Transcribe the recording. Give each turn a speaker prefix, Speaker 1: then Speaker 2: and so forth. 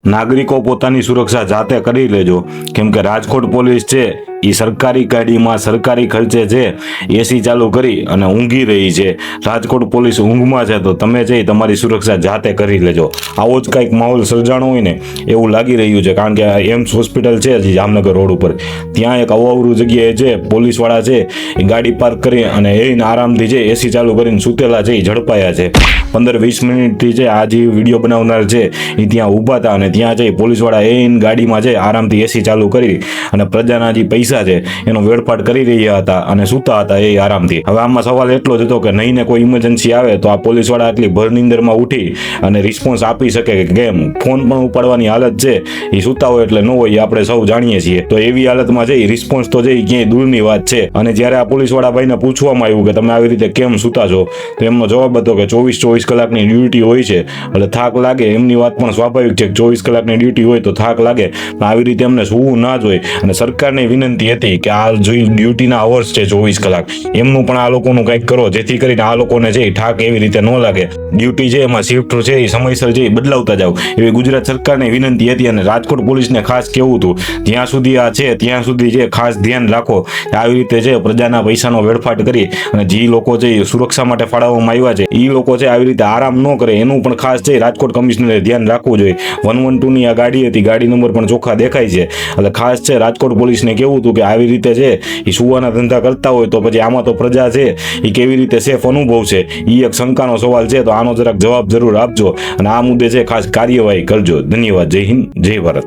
Speaker 1: નાગરિકો પોતાની સુરક્ષા જાતે કરી લેજો, કેમ કે રાજકોટ પોલીસ છે એ સરકારી ગાડીમાં સરકારી ખર્ચે છે એસી ચાલુ કરી અને ઊંઘી રહી છે. રાજકોટ પોલીસ ઊંઘમાં છે, તો તમે છે તમારી સુરક્ષા જાતે કરી લેજો. આવો જ કંઈક માહોલ સર્જાણો હોય ને એવું લાગી રહ્યું છે, કારણ કે એમ્સ હોસ્પિટલ છે જામનગર રોડ ઉપર, ત્યાં એક અવાવરું જગ્યાએ છે પોલીસવાળા છે એ ગાડી પાર્ક કરી અને એને આરામથી છે એસી ચાલુ કરીને સૂતેલા છે એ ઝડપાયા છે. 15-20 મિનિટથી છે આ જે વિડીયો બનાવનાર છે એ ત્યાં ઊભા હતા અને ત્યાં છે પોલીસવાળા એની ગાડીમાં છે આરામથી એસી ચાલુ કરી અને પ્રજાના જે પૈસા છે એનો વેડફાટ કરી રહ્યા હતા અને સૂતા હતા એ આરામથી. હવે આમાં સવાલ એટલો જ હતો કે નહીં ને કોઈ ઇમરજન્સી આવે તો આ પોલીસવાળા આટલી ભરનિંદરમાં ઉઠી અને રિસ્પોન્સ આપી શકે કે કેમ? ફોન પણ ઉપાડવાની હાલત છે એ સૂતા હોય એટલે ન હોય એ આપણે સૌ જાણીએ છીએ. તો એવી હાલતમાં છે એ રિસ્પોન્સ તો છે એ ક્યાંય દૂરની વાત છે. અને જ્યારે આ પોલીસવાળા ભાઈને પૂછવામાં આવ્યું કે તમે આવી રીતે કેમ સૂતા છો, તો એમનો જવાબ હતો કે 24 કલાકની ડ્યુટી હોય છે એટલે થાક લાગે. એમની વાત પણ સ્વાભાવિક છે, 24 કલાકની ડ્યુટી હોય તો થાક લાગે, પણ આવી રીતે એમને સૂવું ના જોઈએ. અને સરકારની વિનંતી હતી કે આ જે ડ્યુટીના અવર્સ છે 24 કલાક એમનું પણ આ લોકોનું કંઈક કરો, જેથી કરીને આ લોકોને છે થાક એવી રીતે ન લાગે. ડ્યુટી છે એમાં શિફ્ટ છે એ સમયસર છે એ બદલાવતા જાવ, એવી ગુજરાત સરકારની વિનંતી હતી. અને રાજકોટ પોલીસને ખાસ કહેવું હતું, જ્યાં સુધી આ છે ત્યાં સુધી છે ખાસ ધ્યાન રાખો. આવી રીતે છે પ્રજાના પૈસાનો વેડફાટ કરી અને જે લોકો છે એ સુરક્ષા માટે ફાળવવામાં આવ્યા છે એ લોકો છે આવી રીતે આરામ ન કરે, એનું પણ ખાસ છે રાજકોટ કમિશનરે ધ્યાન રાખવું જોઈએ. 112ની આ ગાડી હતી, ગાડી નંબર પણ ચોખ્ખા દેખાય છે. એટલે ખાસ છે રાજકોટ પોલીસને કેવું હતું કે આવી રીતે છે એ સુવાના ધંધા કરતા હોય તો પછી આમાં તો પ્રજા છે એ કેવી રીતે સેફ અનુભવશે, એ એક શંકાનો સવાલ છે. તો આનો જરાક જવાબ જરૂર આપજો અને આ મુદ્દે છે ખાસ કાર્યવાહી કરજો. ધન્યવાદ. જય હિન્દ, જય ભારત.